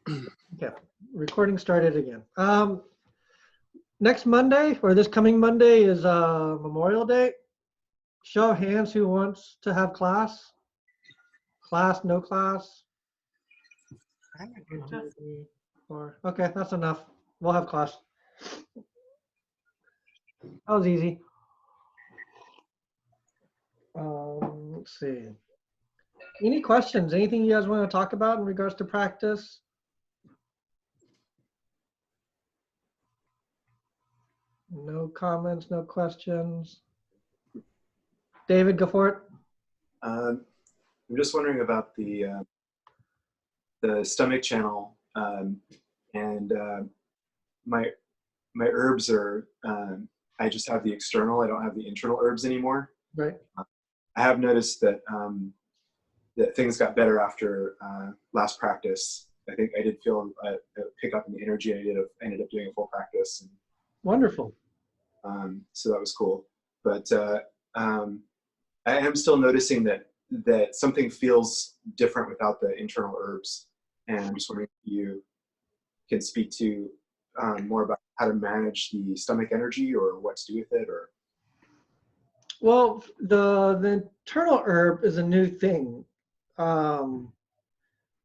Okay, recording started again. Next Monday, or this coming Monday, is Memorial Day. Show of hands who wants to have class. Class, no class. Or okay, that's enough. We'll have class. That was easy. Let's see. Any questions? Anything you guys want to talk about in regards to practice? No comments, no questions. David, go for it. I'm just wondering about the stomach channel, and my herbs are. I just have the external. I don't have the internal herbs anymore. Right. I have noticed that that things got better after last practice. I think I did feel a pick up in the energy. I ended up doing a full practice. And, Wonderful. so that was cool. But I am still noticing that something feels different without the internal herbs. And I'm just wondering if you can speak to more about how to manage the stomach energy or what to do with it, or. Well, the internal herb is a new thing.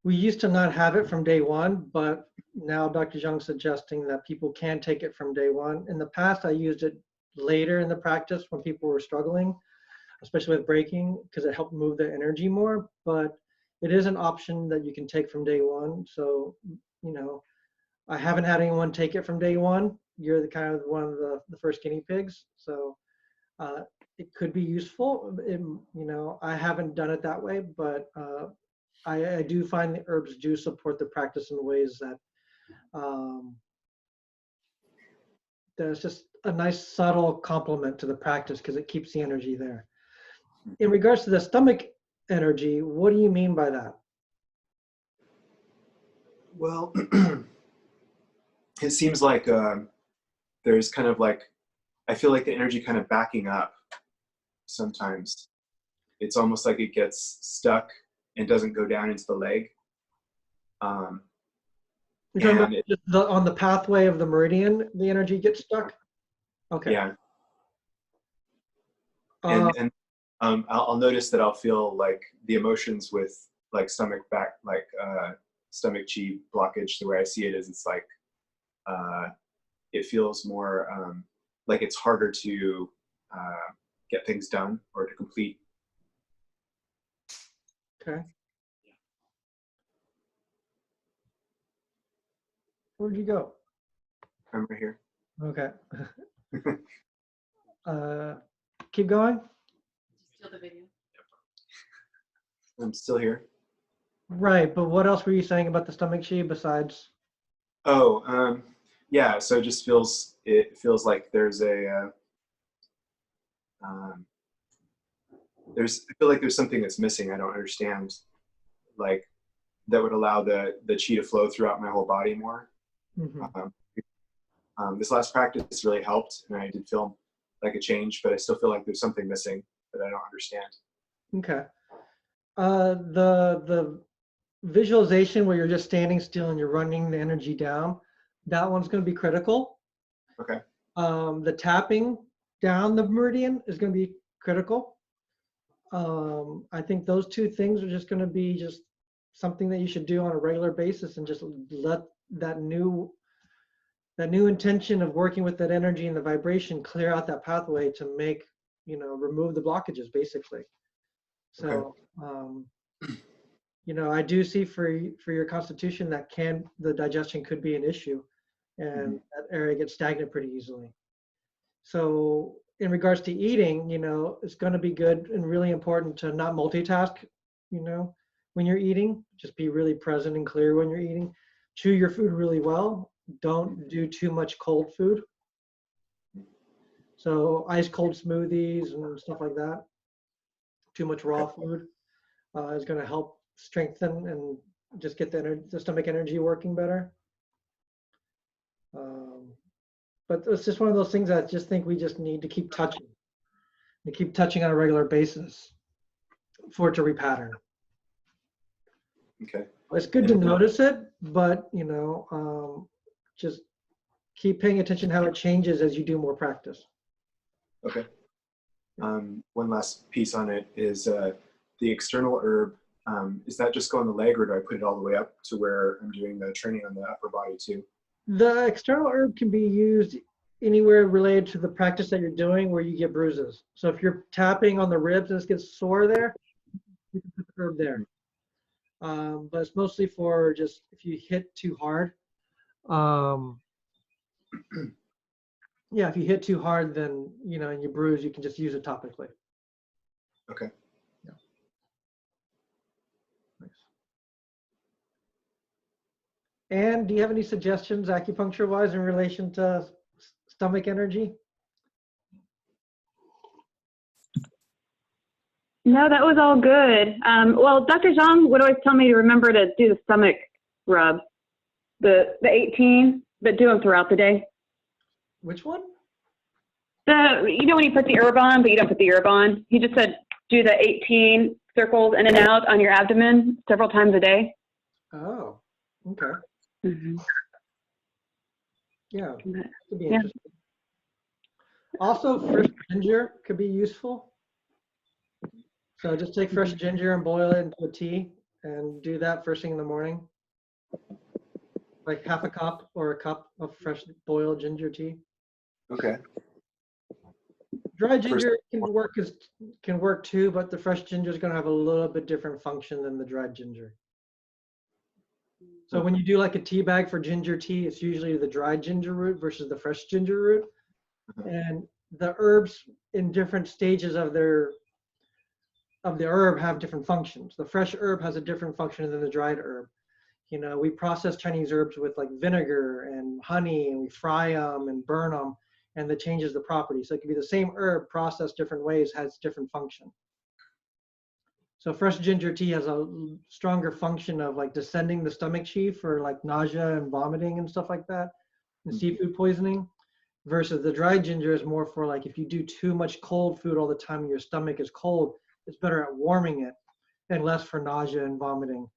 We used to not have it from day one, but now Dr. Zhang's suggesting that people can take it from day one. In the past, I used it later in the practice when people were struggling, especially with breaking, because it helped move the energy more. But it is an option that you can take from day one. So, you know, I haven't had anyone take it from day one. You're the kind of one of the first guinea pigs. So it could be useful. I haven't done it that way, but I do find the herbs do support the practice in ways that there's just a nice subtle complement to the practice because it keeps the energy there. In regards to the stomach energy, what do you mean by that? Well, it seems like there's kind of like, I feel like the energy kind of backing up sometimes. It's almost like it gets stuck and doesn't go down into the leg. You're talking about on the pathway of the meridian, the energy gets stuck? Okay. Yeah. And I'll notice that I'll feel like the emotions with like stomach back, like stomach chi blockage. The way I see it is, it's like it feels more like it's harder to get things done or to complete. Okay. Where'd you go? I'm right here. Okay. Keep going. Still the video. I'm still here. Right, but what else were you saying about the stomach chi besides? Oh, yeah. So it feels like there's a I feel like there's something that's missing. I don't understand, like that would allow the chi to flow throughout my whole body more. Mm-hmm. This last practice really helped, and I did feel like a change, but I still feel like there's something missing that I don't understand. Okay. The visualization where you're just standing still and you're running the energy down, that one's going to be critical. Okay. The tapping down the meridian is going to be critical. I think those two things are just going to be just something that you should do on a regular basis and just let that new intention of working with that energy and the vibration clear out that pathway to make, remove the blockages basically. So, Okay. I do see for your constitution that the digestion could be an issue, and that area gets stagnant pretty easily. So in regards to eating, it's going to be good and really important to not multitask, when you're eating. Just be really present and clear when you're eating. Chew your food really well. Don't do too much cold food. So ice cold smoothies and stuff like that. Too much raw food is going to help strengthen and just get the stomach energy working better. But it's just one of those things that I just think we just need to keep touching. And keep touching on a regular basis for it to repattern. Okay. It's good to notice it, but just keep paying attention how it changes as you do more practice. Okay. One last piece on it is the external herb. Is that just go on the leg, or do I put it all the way up to where I'm doing the training on the upper body too? The external herb can be used anywhere related to the practice that you're doing where you get bruises. So if you're tapping on the ribs and it gets sore there, you can put the herb there. But it's mostly for just if you hit too hard. Yeah, if you hit too hard, then, and you bruise, you can just use it topically. Okay. Yeah. Nice. And do you have any suggestions acupuncture-wise in relation to stomach energy? No, that was all good. Well, Dr. Zhang would always tell me to remember to do the stomach rub, the 18, but do them throughout the day. Which one? When you put the herb on, but you don't put the herb on. He just said do the 18 circles in and out on your abdomen several times a day. Oh, okay. Mm-hmm. Yeah, that could be Yeah. interesting. Also, fresh ginger could be useful. So just take fresh ginger and boil it into a tea and do that first thing in the morning. Like half a cup or a cup of fresh boiled ginger tea. Okay. Dry ginger can work too, but the fresh ginger is going to have a little bit different function than the dried ginger. So when you do like a tea bag for ginger tea, it's usually the dried ginger root versus the fresh ginger root. And the herbs in different stages of the herb have different functions. The fresh herb has a different function than the dried herb. We process Chinese herbs with like vinegar and honey, and we fry them and burn them, and that changes the property. So it could be the same herb processed different ways, has different function. So fresh ginger tea has a stronger function of like descending the stomach chi for like nausea and vomiting and stuff like that, and seafood poisoning, versus the dried ginger is more for like if you do too much cold food all the time and your stomach is cold, it's better at warming it and less for nausea and vomiting.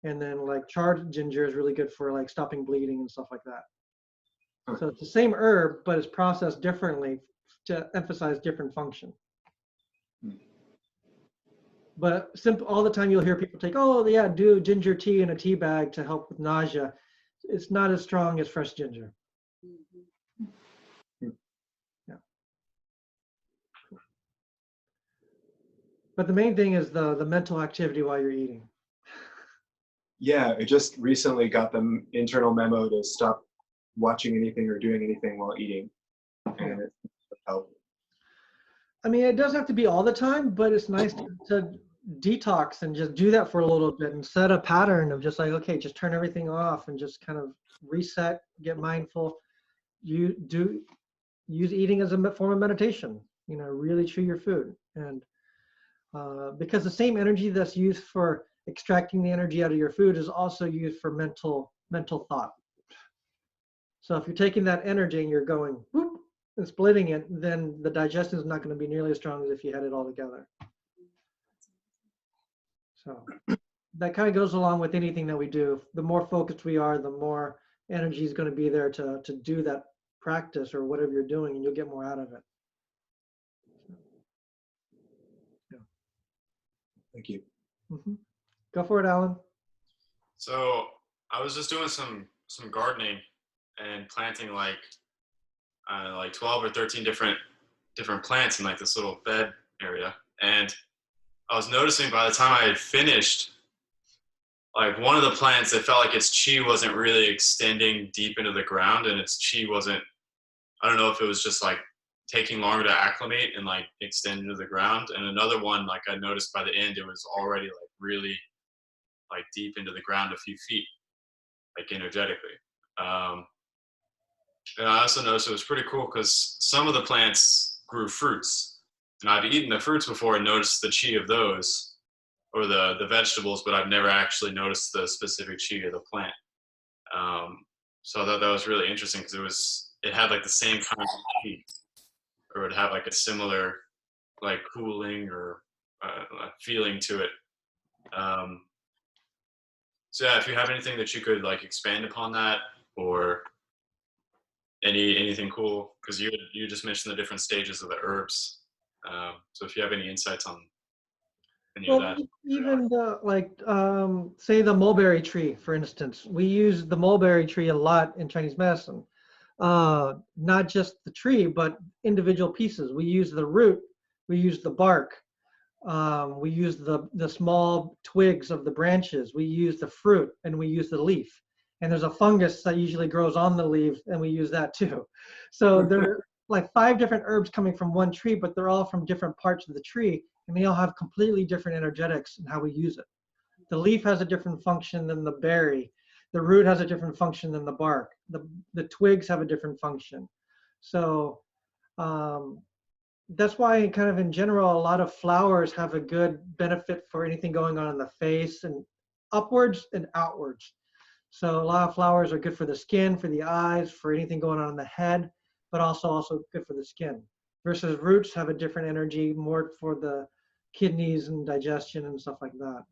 And then like charred ginger is really good for like stopping bleeding and stuff like that. So it's the same herb, but it's processed differently to emphasize different function. But all the time you'll hear people take, oh yeah, do ginger tea in a tea bag to help with nausea. It's not as strong as fresh ginger. Yeah. But the main thing is the mental activity while you're eating. Yeah, I just recently got the internal memo to stop watching anything or doing anything while eating, and it helped. I mean, it doesn't have to be all the time, but it's nice to detox and just do that for a little bit and set a pattern of just like, okay, just turn everything off and just kind of reset, get mindful. You use eating as a form of meditation, really chew your food. And because the same energy that's used for extracting the energy out of your food is also used for mental thought. So if you're taking that energy and you're going whoop, and splitting it, then the digestion is not going to be nearly as strong as if you had it all together. So that kind of goes along with anything that we do. The more focused we are, the more energy is going to be there to do that practice or whatever you're doing, and you'll get more out of it. Yeah. Thank you. Mm-hmm. Go for it, Alan. So I was just doing some gardening and planting like 12 or 13 different plants in like this little bed area, and I was noticing by the time I had finished, like one of the plants, it felt like its chi wasn't really extending deep into the ground, and its chi wasn't, I don't know if it was just like taking longer to acclimate and like extend into the ground. And another one, like I noticed by the end, it was already like really like deep into the ground a few feet, like energetically. And I also noticed it was pretty cool because some of the plants grew fruits, and I've eaten the fruits before and noticed the chi of those, or the vegetables, but I've never actually noticed the specific chi of the plant. So I thought that was really interesting because it had like the same kind of chi, or it would have like a similar like cooling or feeling to it. So yeah, if you have anything that you could like expand upon that, or anything cool, because you just mentioned the different stages of the herbs. So if you have any insights on any of Well, that. even the, like, say the mulberry tree, for instance, we use the mulberry tree a lot in Chinese medicine. Not just the tree, but individual pieces. We use the root, we use the bark, we use the small twigs of the branches, we use the fruit, and we use the leaf. And there's a fungus that usually grows on the leaf, and we use that too. So there are like 5 different herbs coming from one tree, but they're all from different parts of the tree, and they all have completely different energetics in how we use it. The leaf has a different function than the berry. The root has a different function than the bark. The twigs have a different function. So that's why kind of in general, a lot of flowers have a good benefit for anything going on in the face and upwards and outwards. So a lot of flowers are good for the skin, for the eyes, for anything going on in the head, but also good for the skin. Versus roots have a different energy, more for the kidneys and digestion and stuff like that.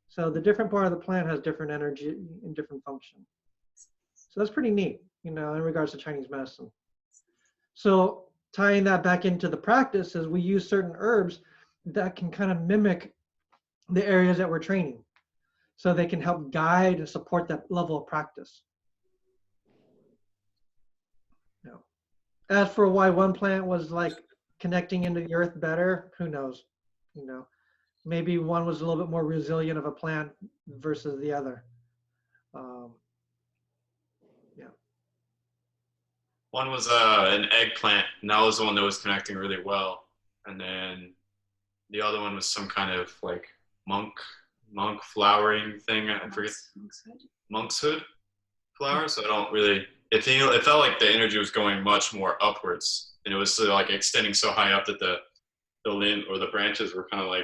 So the different part of the plant has different energy and different function. So that's pretty neat, in regards to Chinese medicine. So tying that back into the practice is we use certain herbs that can kind of mimic the areas that we're training. So they can help guide and support that level of practice. As for why one plant was like connecting into the earth better, who knows? Maybe one was a little bit more resilient of a plant versus the other. Yeah. One was an eggplant, and that was the one that was connecting really well. And then the other one was some kind of like monk flowering thing. I forget. Monkshood flower. So I don't really. It felt like the energy was going much more upwards, and it was sort of like extending so high up that the limb or the branches were kind of like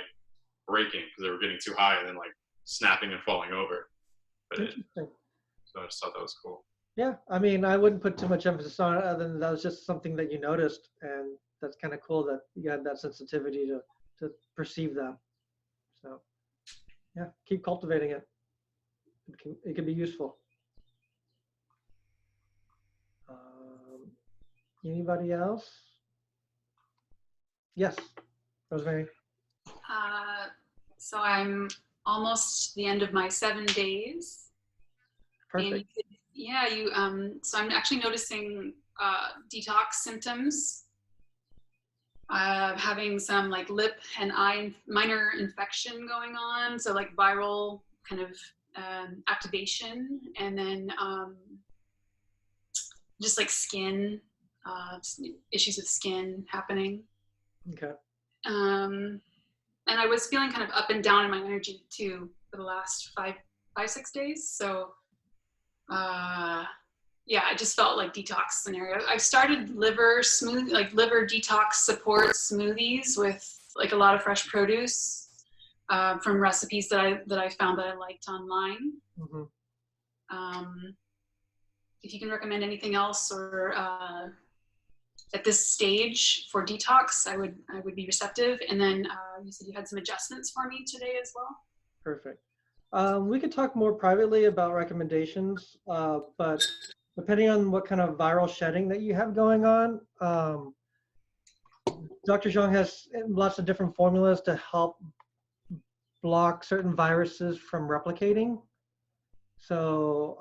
breaking because they were getting too high and then like snapping and falling over. So I just thought that was cool. Yeah, I mean, I wouldn't put too much emphasis on it other than that was just something that you noticed, and that's kind of cool that you had that sensitivity to perceive that. So yeah, keep cultivating it. It can be useful. Anybody else? Yes, Rosemary. So I'm almost the end of my 7 days. Perfect. And so I'm actually noticing detox symptoms. Having some like lip and eye minor infection going on. So like viral kind of activation, and then just like skin, issues with skin happening. Okay. And I was feeling kind of up and down in my energy too for the last 5-6 days. So yeah, I just felt like detox scenario. I've started liver detox support smoothies with like a lot of fresh produce from recipes that I found that I liked online. Mm-hmm. If you can recommend anything else or at this stage for detox, I would be receptive. And then you said you had some adjustments for me today as well. Perfect. We could talk more privately about recommendations, but depending on what kind of viral shedding that you have going on, Dr. Zhang has lots of different formulas to help block certain viruses from replicating. So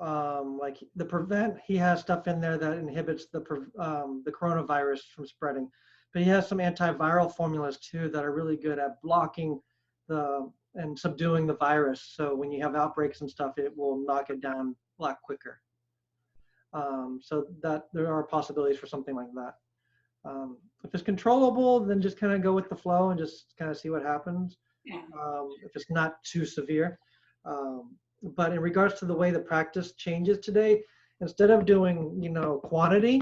like the Prevent, he has stuff in there that inhibits the coronavirus from spreading. But he has some antiviral formulas too that are really good at blocking and subduing the virus. So when you have outbreaks and stuff, it will knock it down a lot quicker. So that there are possibilities for something like that. If it's controllable, then just kind of go with the flow and just kind of see what happens. Yeah. If it's not too severe. But in regards to the way the practice changes today, instead of doing, quantity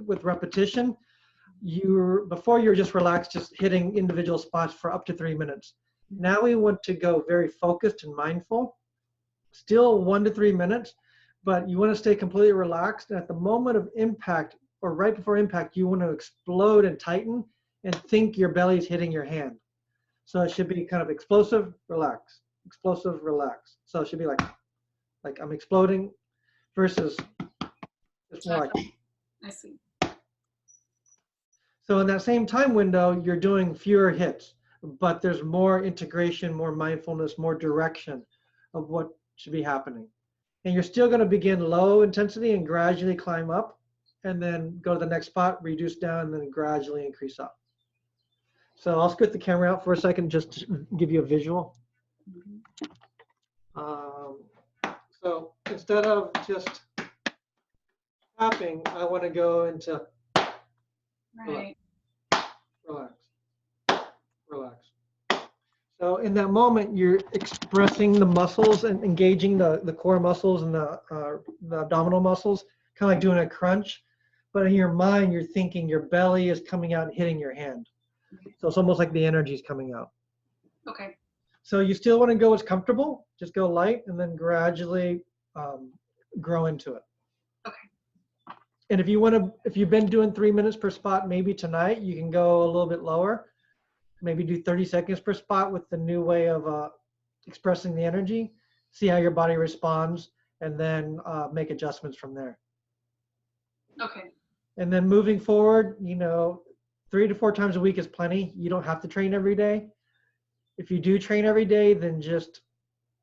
with repetition, before you're just relaxed, just hitting individual spots for up to 3 minutes. Now we want to go very focused and mindful, still 1 to 3 minutes, but you want to stay completely relaxed. And at the moment of impact or right before impact, you want to explode and tighten and think your belly's hitting your hand. So it should be kind of explosive, relax, explosive, relax. So it should be like, like I'm exploding, versus it's more like. I see. So in that same time window, you're doing fewer hits, but there's more integration, more mindfulness, more direction of what should be happening. And you're still going to begin low intensity and gradually climb up, and then go to the next spot, reduce down, and then gradually increase up. So I'll scoot the camera out for a second just to give you a visual. So instead of just tapping, I want to go into Right. relax, relax. So in that moment, you're expressing the muscles and engaging the core muscles and the abdominal muscles, kind of like doing a crunch. But in your mind, you're thinking your belly is coming out and hitting your hand. So it's almost like the energy is coming out. Okay. So you still want to go as comfortable, just go light and then gradually grow into it. Okay. And if you want to, if you've been doing 3 minutes per spot, maybe tonight you can go a little bit lower. Maybe do 30 seconds per spot with the new way of expressing the energy, see how your body responds, and then make adjustments from there. Okay. And then moving forward, 3 to 4 times a week is plenty. You don't have to train every day. If you do train every day, then just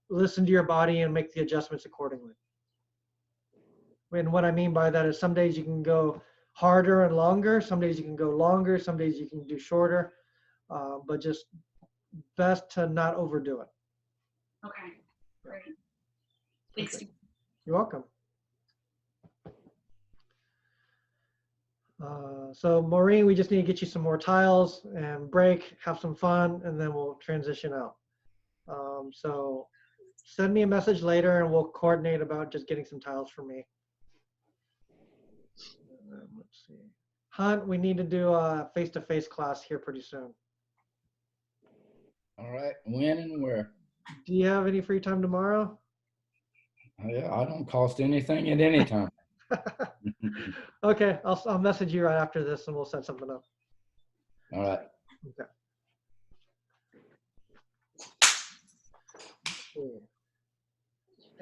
listen to your body and make the adjustments accordingly. And what I mean by that is some days you can go harder and longer, some days you can go longer, some days you can do shorter, but just best to not overdo it. Okay. Great. Thanks, Steve. You're welcome. So Maureen, we just need to get you some more tiles and break, have some fun, and then we'll transition out. So send me a message later and we'll coordinate about just getting some tiles for me. Let's see. Hunt, we need to do a face-to-face class here pretty soon. All right, when and where? Do you have any free time tomorrow? Yeah, I don't cost anything at any time. Okay, I'll message you right after this and we'll set something up. All right. Okay.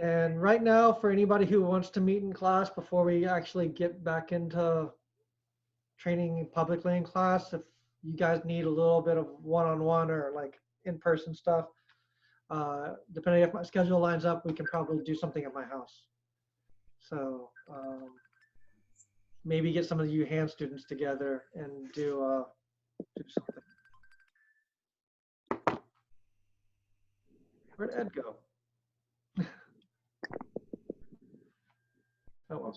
And right now, for anybody who wants to meet in class before we actually get back into training publicly in class, if you guys need a little bit of one-on-one or like in-person stuff, depending if my schedule lines up, we can probably do something at my house. So maybe get some of you hand students together and do something. Where'd Ed go? Oh,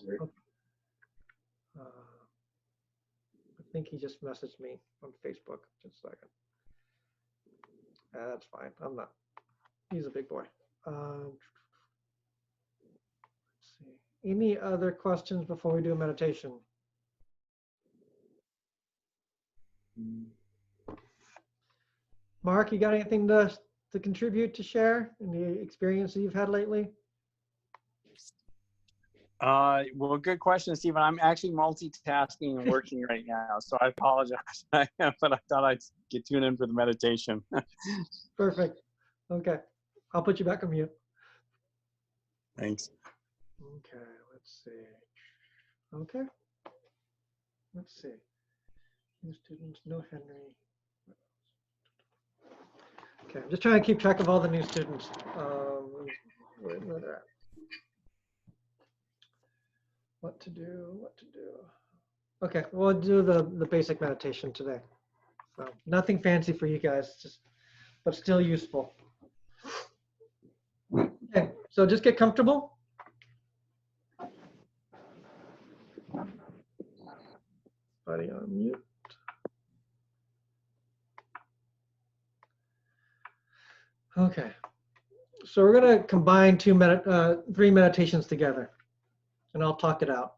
I think he just messaged me on Facebook. Just a second. That's fine. I'm not. He's a big boy. Let's see. Any other questions before we do a meditation? Mark, you got anything to contribute, to share? Any experience that you've had lately? Well, good question, Stephen. I'm actually multitasking and working right now, so I apologize. But I thought I'd get tuned in for the meditation. Perfect. Okay. I'll put you back on mute. Thanks. Okay, let's see. Okay. Let's see. New students, no Henry. Okay, I'm just trying to keep track of all the new students. Where they're at. What to do, what to do. Okay, we'll do the basic meditation today. So nothing fancy for you guys, just but still useful. Okay, so just get comfortable. Buddy on mute. Okay, so we're gonna combine 3 meditations together, and I'll talk it out.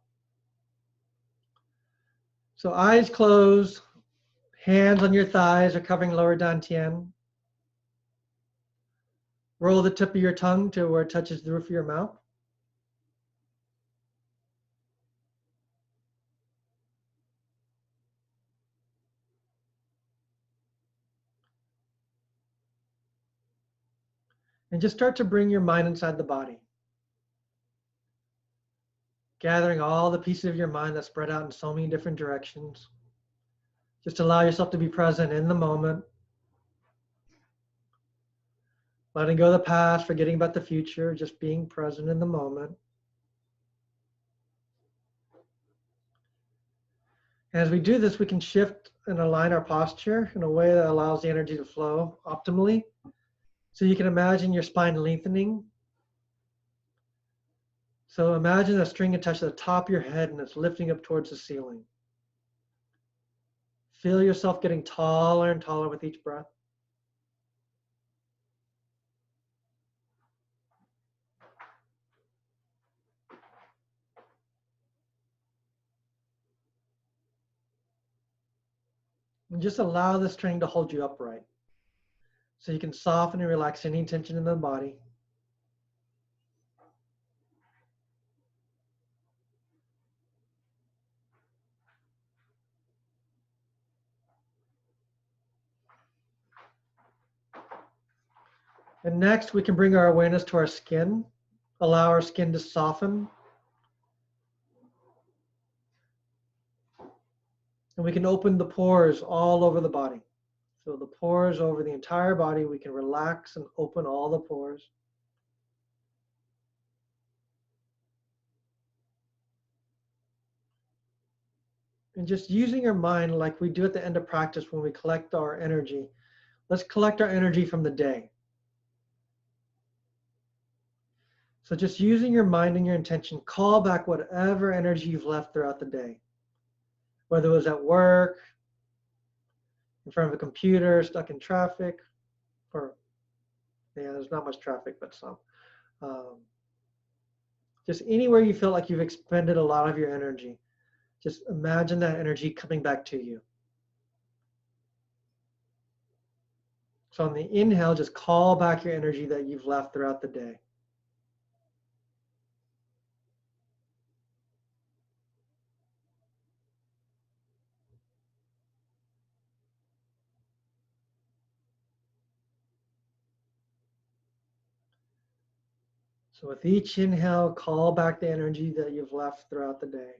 So eyes closed, hands on your thighs are covering lower dantian. Roll the tip of your tongue to where it touches the roof of your mouth. And just start to bring your mind inside the body. gathering all the pieces of your mind that spread out in so many different directions. Just allow yourself to be present in the moment. Letting go of the past, forgetting about the future, just being present in the moment. As we do this, we can shift and align our posture in a way that allows the energy to flow optimally. So you can imagine your spine lengthening. So imagine a string attached to the top of your head and it's lifting up towards the ceiling. Feel yourself getting taller and taller with each breath. And just allow the string to hold you upright. So you can soften and relax any tension in the body. And next, we can bring our awareness to our skin, allow our skin to soften. And we can open the pores all over the body. So the pores over the entire body, we can relax and open all the pores. And just using your mind like we do at the end of practice when we collect our energy. Let's collect our energy from the day. So just using your mind and your intention, call back whatever energy you've left throughout the day. Whether it was at work, in front of a computer, stuck in traffic, or yeah, there's not much traffic, but some. Just anywhere you feel like you've expended a lot of your energy. Just imagine that energy coming back to you. So on the inhale, just call back your energy that you've left throughout the day. So with each inhale, call back the energy that you've left throughout the day.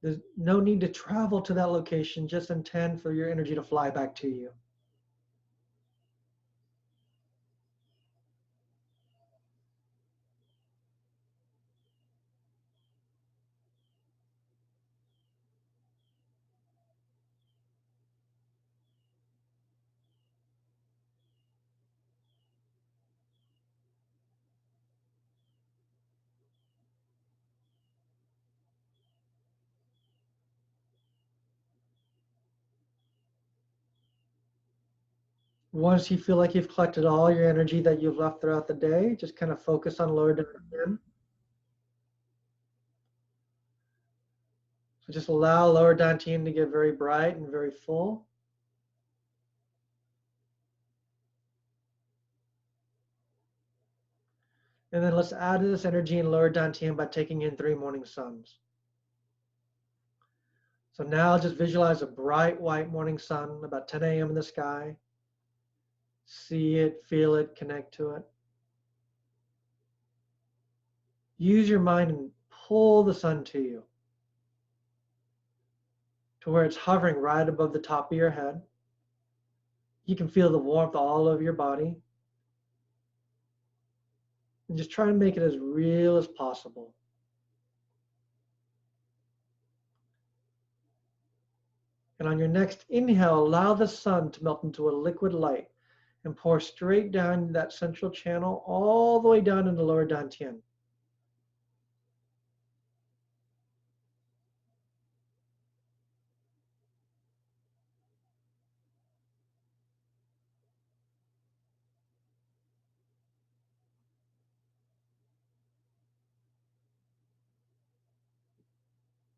There's no need to travel to that location, just intend for your energy to fly back to you. Once you feel like you've collected all your energy that you've left throughout the day, just kind of focus on lower dantian. So just allow lower dantian to get very bright and very full. And then let's add to this energy in lower dantian by taking in 3 morning suns. So now just visualize a bright white morning sun about 10 a.m. in the sky. See it, feel it, connect to it. Use your mind and pull the sun to you, to where it's hovering right above the top of your head. You can feel the warmth all over your body. And just try to make it as real as possible. And on your next inhale, allow the sun to melt into a liquid light and pour straight down that central channel all the way down into lower dantian.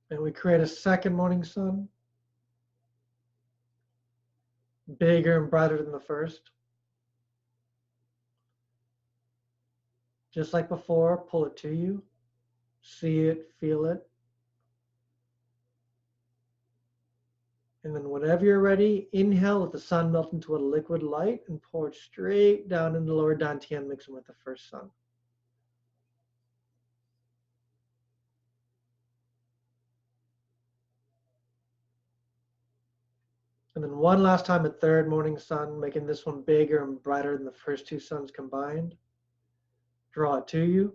And we create a second morning sun, bigger and brighter than the first. Just like before, pull it to you, see it, feel it. And then whenever you're ready, inhale, let the sun melt into a liquid light and pour it straight down into lower dantian, mixing with the first sun. And then one last time at third morning sun, making this one bigger and brighter than the first two suns combined. Draw it to you.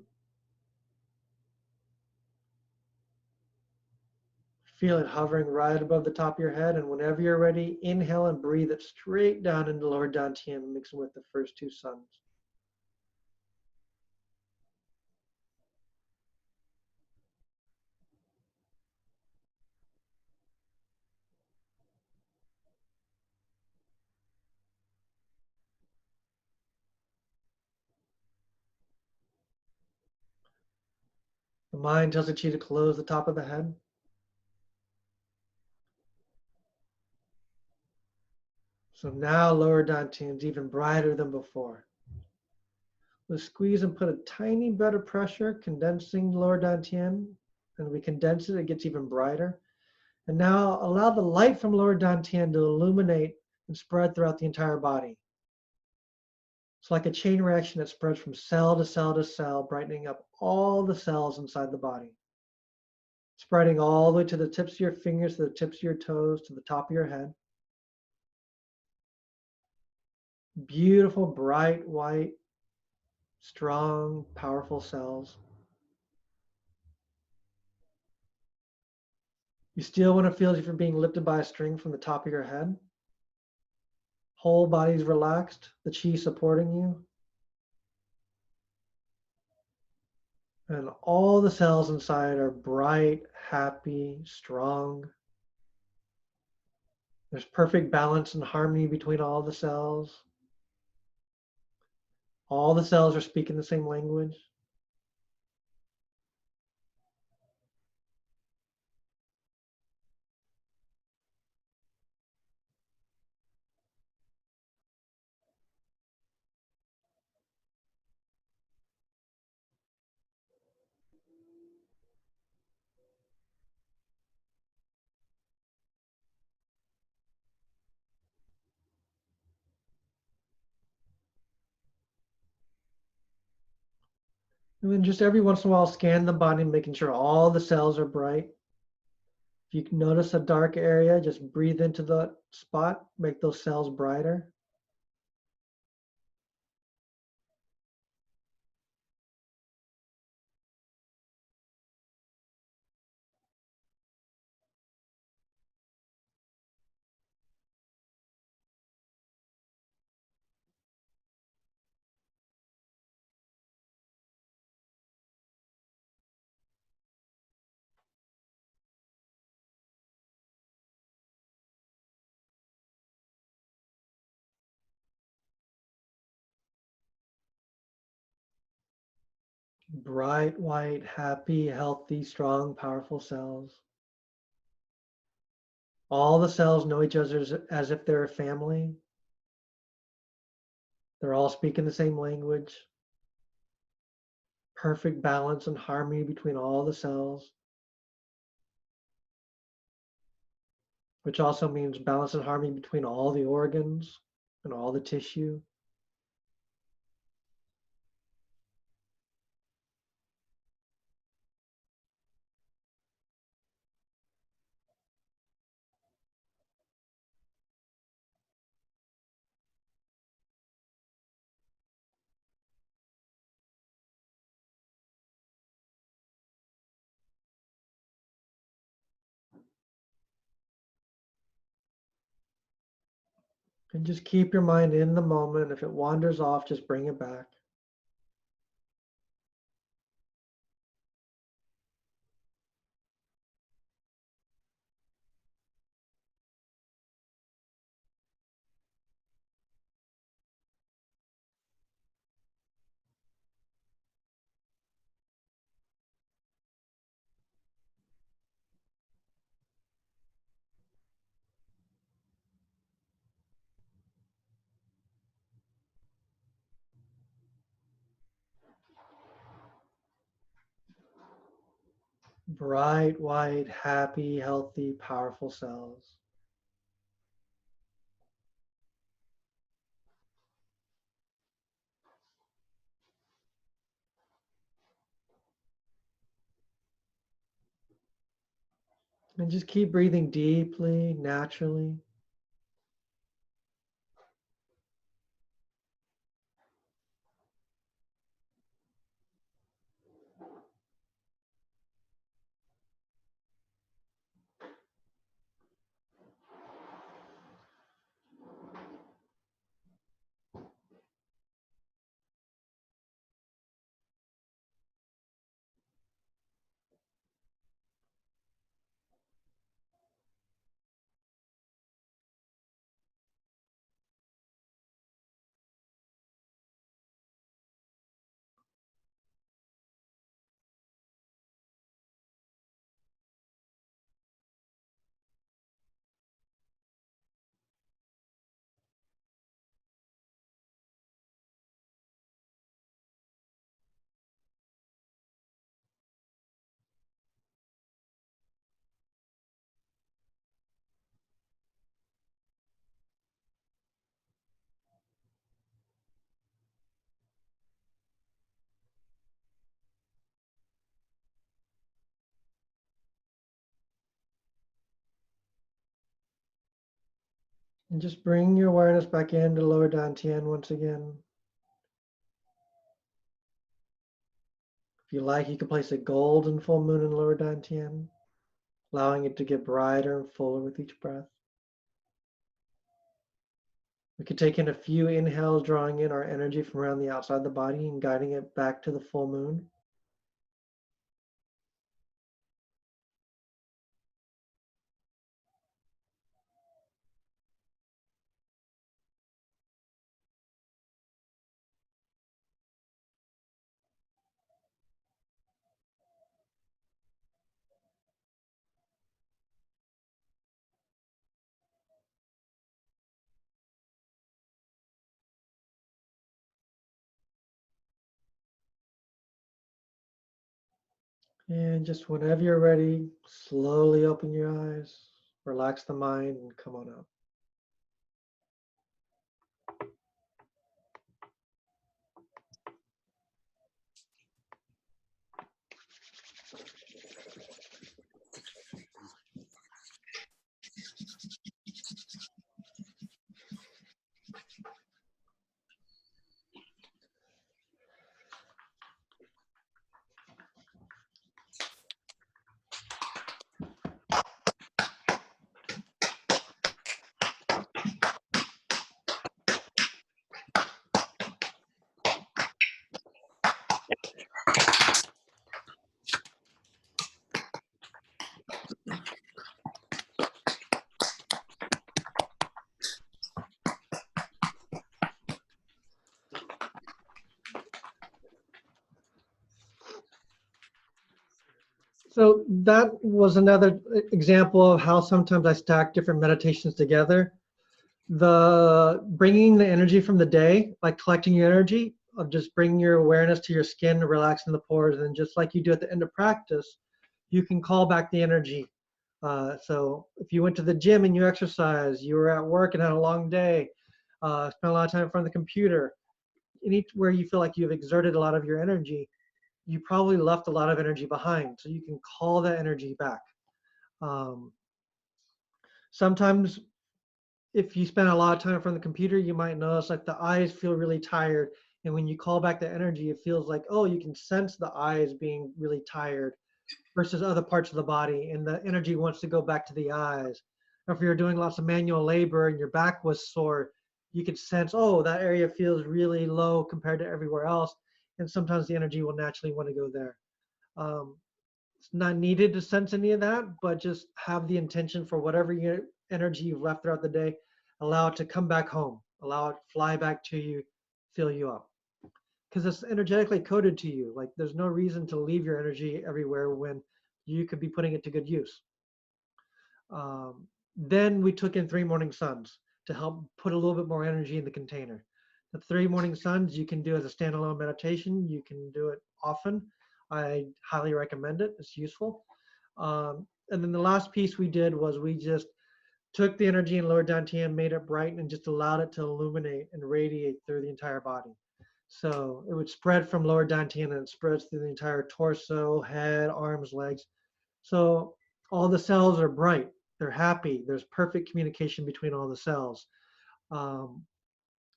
Feel it hovering right above the top of your head. And whenever you're ready, inhale and breathe it straight down into lower dantian, mixing with the first two suns. The mind tells the chi to close the top of the head. So now lower dantian is even brighter than before. Let's squeeze and put a tiny bit of pressure, condensing lower dantian. And we condense it, it gets even brighter. And now allow the light from lower dantian to illuminate and spread throughout the entire body. It's like a chain reaction that spreads from cell to cell to cell, brightening up all the cells inside the body. Spreading all the way to the tips of your fingers, to the tips of your toes, to the top of your head. Beautiful, bright, white, strong, powerful cells. You still want to feel as if you're being lifted by a string from the top of your head. Whole body's relaxed, the chi supporting you. And all the cells inside are bright, happy, strong. There's perfect balance and harmony between all the cells. All the cells are speaking the same language. And then just every once in a while, scan the body, making sure all the cells are bright. If you can notice a dark area, just breathe into the spot, make those cells brighter. Bright, white, happy, healthy, strong, powerful cells. All the cells know each other as if they're a family. They're all speaking the same language. Perfect balance and harmony between all the cells, which also means balance and harmony between all the organs and all the tissue. And just keep your mind in the moment. If it wanders off, just bring it back. Bright, white, happy, healthy, powerful cells. And just keep breathing deeply, naturally. And just bring your awareness back into lower dantian once again. If you like, you can place a golden full moon in lower dantian, allowing it to get brighter and fuller with each breath. We could take in a few inhales, drawing in our energy from around the outside of the body and guiding it back to the full moon. And just whenever you're ready, slowly open your eyes, relax the mind, and come on up. So that was another example of how sometimes I stack different meditations together. The bringing the energy from the day, like collecting your energy, of just bringing your awareness to your skin, relaxing the pores, and just like you do at the end of practice, you can call back the energy. So if you went to the gym and you exercise, you were at work and had a long day, spent a lot of time in front of the computer, anywhere you feel like you've exerted a lot of your energy, you probably left a lot of energy behind. So you can call that energy back. Sometimes if you spend a lot of time in front of the computer, you might notice like the eyes feel really tired. And when you call back the energy, it feels like, oh, you can sense the eyes being really tired versus other parts of the body. And the energy wants to go back to the eyes. Or if you're doing lots of manual labor and your back was sore, you could sense, oh, that area feels really low compared to everywhere else. And sometimes the energy will naturally want to go there. It's not needed to sense any of that, but just have the intention for whatever your energy you've left throughout the day, allow it to come back home, allow it to fly back to you, fill you up. Because it's energetically coded to you. Like there's no reason to leave your energy everywhere when you could be putting it to good use. Then we took in 3 morning suns to help put a little bit more energy in the container. The 3 morning suns you can do as a standalone meditation. You can do it often. I highly recommend it. It's useful. And then the last piece we did was we just took the energy in lower dantian, made it bright, and just allowed it to illuminate and radiate through the entire body. So it would spread from lower dantian and it spreads through the entire torso, head, arms, legs. So all the cells are bright. They're happy. There's perfect communication between all the cells.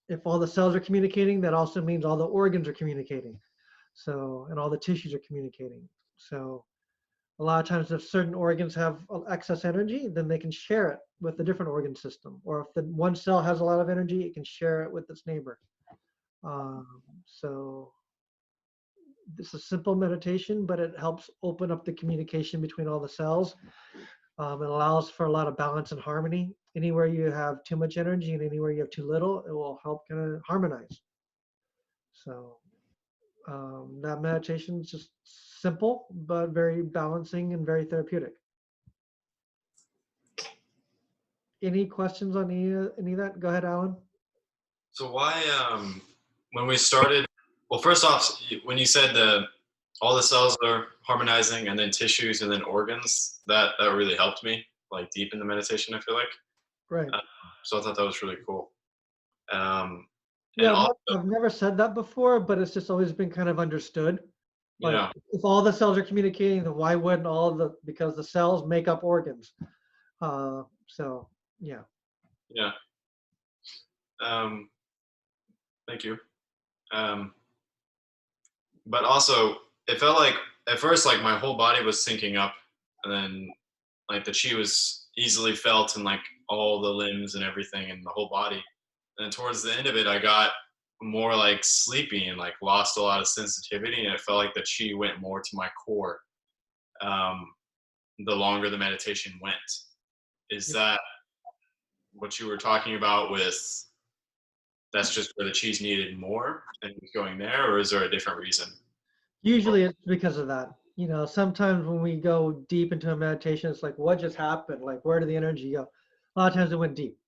If all the cells are communicating, that also means all the organs are communicating. So, and all the tissues are communicating. So a lot of times if certain organs have excess energy, then they can share it with a different organ system. Or if the one cell has a lot of energy, it can share it with its neighbor. So this is a simple meditation, but it helps open up the communication between all the cells. It allows for a lot of balance and harmony. Anywhere you have too much energy and anywhere you have too little, it will help kind of harmonize. So that meditation is just simple, but very balancing and very therapeutic. Any questions on any of that? Go ahead, Alan. So why, when we started, well, first off, when you said all the cells are harmonizing and then tissues and then organs, that really helped me, like deep in the meditation, I feel like. Right. So I thought that was really cool. Yeah, also, I've never said that before, but it's just always been kind of understood. Like, yeah. If all the cells are communicating, then why wouldn't because the cells make up organs. So yeah. Yeah. Thank you. But also, it felt like at first, like my whole body was syncing up, and then like the chi was easily felt in like all the limbs and everything and the whole body. And towards the end of it, I got more like sleepy and like lost a lot of sensitivity, and it felt like the chi went more to my core. The longer the meditation went. Is that what you were talking about with that's just where the chi's needed more and going there, or is there a different reason? Usually it's because of that. You know, sometimes when we go deep into a meditation, it's like, what just happened? Like, where did the energy go? A lot of times it went deep.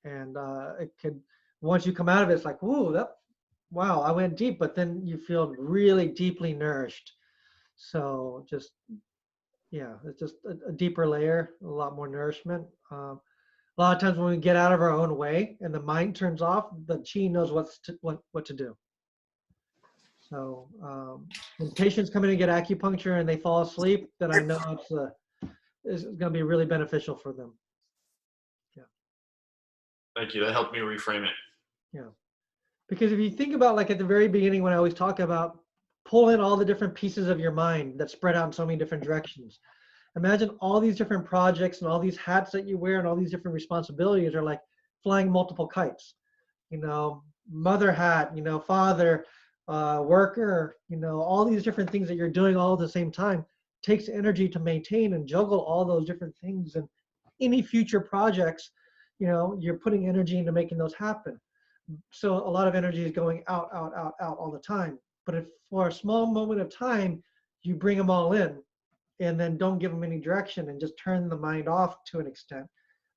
And it could, once you come out of it, it's like, whoa, wow, I went deep, but then you feel really deeply nourished. So just, yeah, it's just a deeper layer, a lot more nourishment. A lot of times when we get out of our own way and the mind turns off, the chi knows what to do. So when patients come in and get acupuncture and they fall asleep, then I know it's going to be really beneficial for them. Yeah. Thank you. That helped me reframe it. Yeah. Because if you think about, like at the very beginning when I always talk about pull in all the different pieces of your mind that spread out in so many different directions. Imagine all these different projects and all these hats that you wear and all these different responsibilities are like flying multiple kites. You know, mother hat, you know, father, worker, you know, all these different things that you're doing all at the same time takes energy to maintain and juggle all those different things. And any future projects, you know, you're putting energy into making those happen. So a lot of energy is going out, out, out, out all the time. But if for a small moment of time, you bring them all in and then don't give them any direction and just turn the mind off to an extent,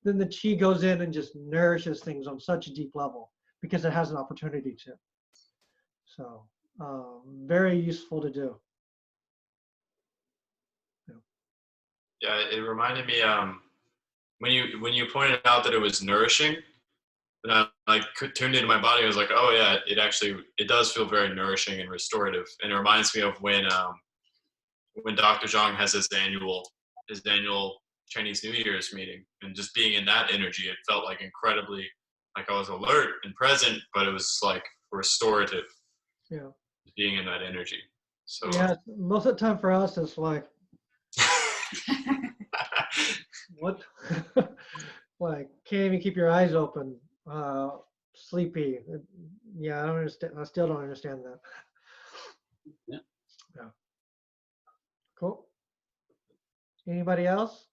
then the chi goes in and just nourishes things on such a deep level because it has an opportunity to. So very useful to do. Yeah, it reminded me when you pointed out that it was nourishing, and I like tuned into my body. I was like, oh yeah, it does feel very nourishing and restorative. And it reminds me of when Dr. Zhang has his annual Chinese New Year's meeting, and just being in that energy, it felt like incredibly like I was alert and present, but it was like restorative. Yeah. Being in that energy. So yeah, most of the time for us it's like what like can't even keep your eyes open, sleepy. Yeah, I don't understand. I still don't understand that. Yeah. Cool. Anybody else?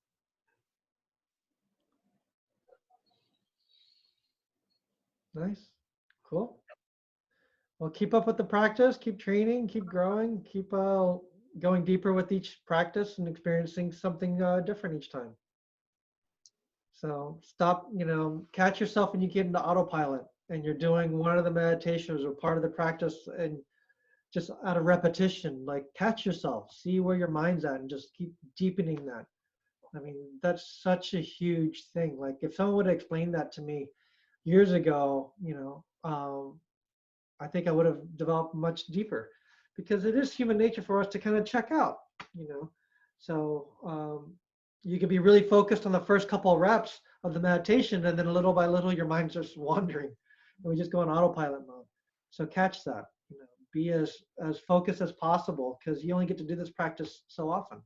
Nice. Cool. Well, keep up with the practice, keep training, keep growing, keep going deeper with each practice and experiencing something different each time. So stop, you know, catch yourself when you get into autopilot and you're doing one of the meditations or part of the practice and just out of repetition, like catch yourself, see where your mind's at and just keep deepening that. I mean, that's such a huge thing. Like if someone would have explained that to me years ago, you know, I think I would have developed much deeper because it is human nature for us to kind of check out, you know. So you can be really focused on the first couple of reps of the meditation and then little by little your mind's just wandering and we just go in autopilot mode. So catch that, you know, be as focused as possible because you only get to do this practice so often.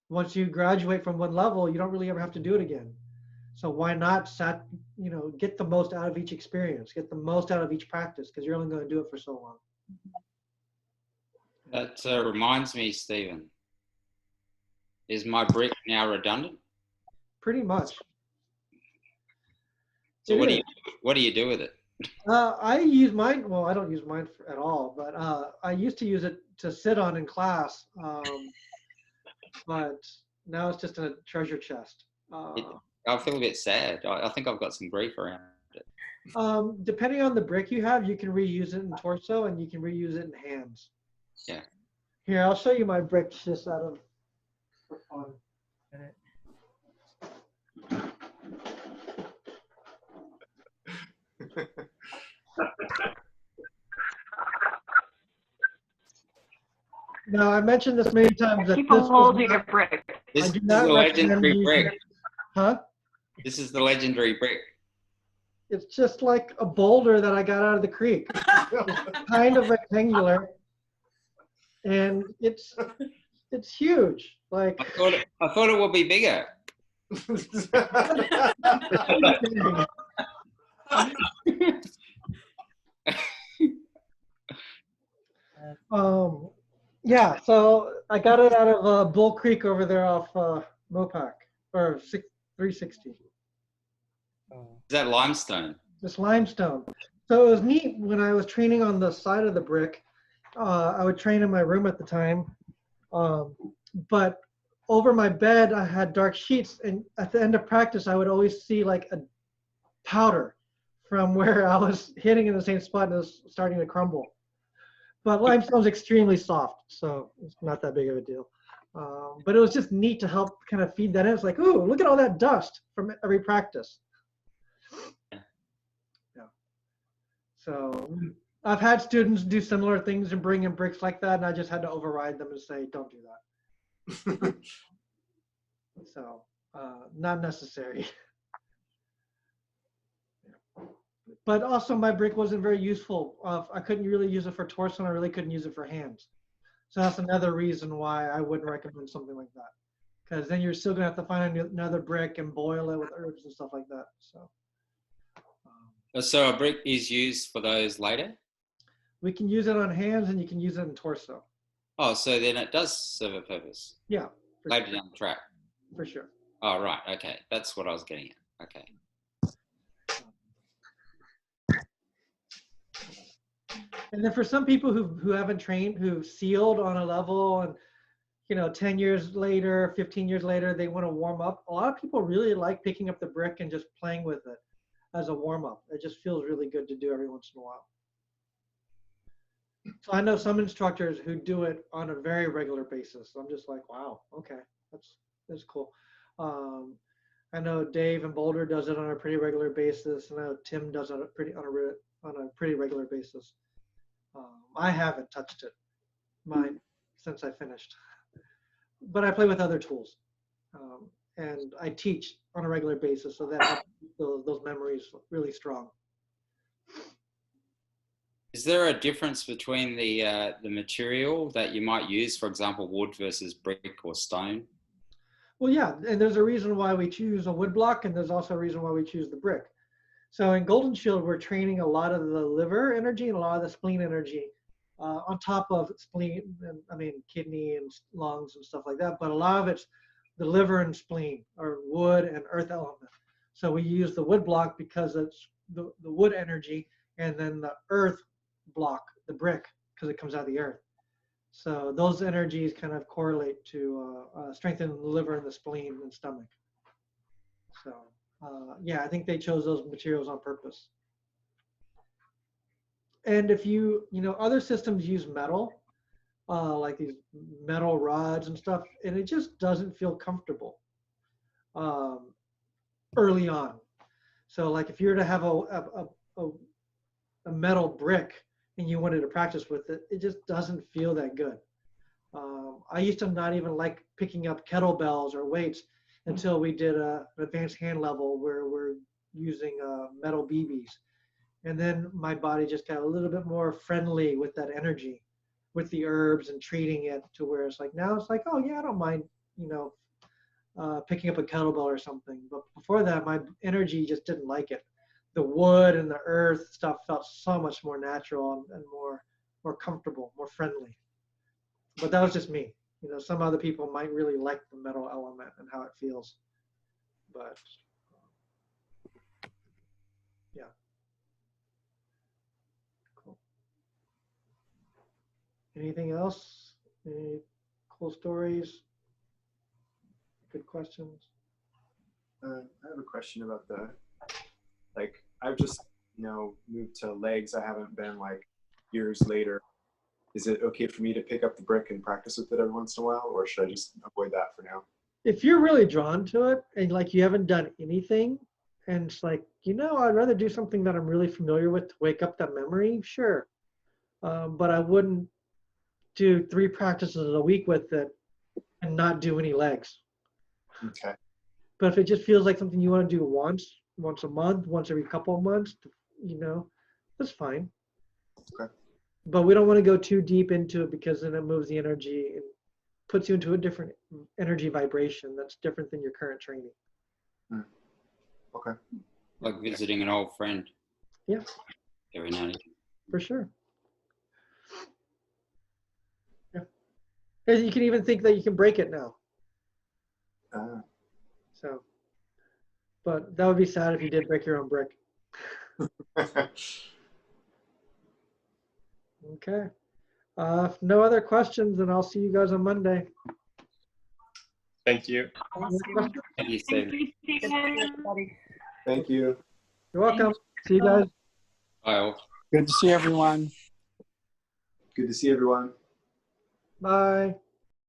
Once you graduate from one level, you don't really ever have to do it again. So why not get the most out of each experience, get the most out of each practice because you're only going to do it for so long. That reminds me, Stephen, is my brick now redundant? Pretty much. So what do you do with it? I use mine. Well, I don't use mine at all, but I used to use it to sit on in class. But now it's just a treasure chest. I feel a bit sad. I think I've got some grief around it. Depending on the brick you have, you can reuse it in torso and you can reuse it in hands. Yeah. Here, I'll show you my bricks just out of for fun. Now, I mentioned this many times that Keep a hold of your brick. This do is not the recommend legendary using brick. Huh? This is the legendary brick. it's just like a boulder that I got out of the creek. It's kind of rectangular, and it's huge. Like I thought it would be bigger. Yeah, so I got it out of Bull Creek over there off Mopac, or 360. Is that limestone? This limestone. So it was neat when I was training on the side of the brick. I would train in my room at the time, but over my bed I had dark sheets, and at the end of practice I would always see like a powder from where I was hitting in the same spot and it was starting to crumble. But limestone's extremely soft, so it's not that big of a deal. But it was just neat to help kind of feed that in. It's like, ooh, look at all that dust from every practice. Yeah. So I've had students do similar things and bring in bricks like that, and I just had to override them and say, don't do that. So not necessary. But also my brick wasn't very useful. I couldn't really use it for torso, and I really couldn't use it for hands. So that's another reason why I wouldn't recommend something like that. Because then you're still gonna have to find another brick and boil it with herbs and stuff like that. So a brick is used for those later? We can use it on hands, and you can use it in torso. Oh, so then it does serve a purpose Yeah, later down the track. for sure. Oh, right. Okay. That's what I was getting at. Okay. And then for some people who haven't trained, who've sealed on a level, and 10 years later, 15 years later, they want to warm up. A lot of people really like picking up the brick and just playing with it as a warm up. It just feels really good to do every once in a while. So I know some instructors who do it on a very regular basis. I'm just like, wow, okay, that's cool. I know Dave in Boulder does it on a pretty regular basis. I know Tim does it on a pretty regular basis. I haven't touched it, mine, since I finished. But I play with other tools, and I teach on a regular basis, so that helps keep those memories really strong. Is there a difference between the material that you might use, for example, wood versus brick or stone? Well, yeah, and there's a reason why we choose a wood block, and there's also a reason why we choose the brick. So in Golden Shield, we're training a lot of the liver energy and a lot of the spleen energy on top of spleen, kidney and lungs and stuff like that. But a lot of it's the liver and spleen, or wood and earth element. So we use the wood block because it's the wood energy, and then the earth block, the brick, because it comes out of the earth. So those energies kind of correlate to strengthening the liver and the spleen and stomach. So yeah, I think they chose those materials on purpose. And if other systems use metal, like these metal rods and stuff, and it just doesn't feel comfortable early on. So like if you were to have a metal brick and you wanted to practice with it, it just doesn't feel that good. I used to not even like picking up kettlebells or weights until we did an advanced hand level where we're using metal BBs. And then my body just got a little bit more friendly with that energy, with the herbs and treating it to where it's like, now it's like, oh yeah, I don't mind, picking up a kettlebell or something. But before that, my energy just didn't like it. The wood and the earth stuff felt so much more natural and more comfortable, more friendly. But that was just me. Some other people might really like the metal element and how it feels. But yeah. Cool. Anything else? Any cool stories? Good questions? I have a question about I've just, moved to legs. I haven't been years later. Is it okay for me to pick up the brick and practice with it every once in a while, or should I just avoid that for now? If you're really drawn to it and you haven't done anything, and it's like, I'd rather do something that I'm really familiar with to wake up that memory, sure. But I wouldn't do 3 practices a week with it and not do any legs. Okay. But if it just feels like something you want to do once, once a month, once every couple of months, you know, that's fine. Okay. But we don't want to go too deep into it because then it moves the energy and puts you into a different energy vibration that's different than your current training. Okay. Like visiting an old friend. Yeah. Every now and again. For sure. Yeah. And you can even think that you can break it now. So, but that would be sad if you did break your own brick. Okay. If no other questions, then I'll see you guys on Monday. Thank you. Thank you, Steve. Thank you. You're welcome. See you guys. Bye all. Good to see everyone. Good to see everyone. Bye.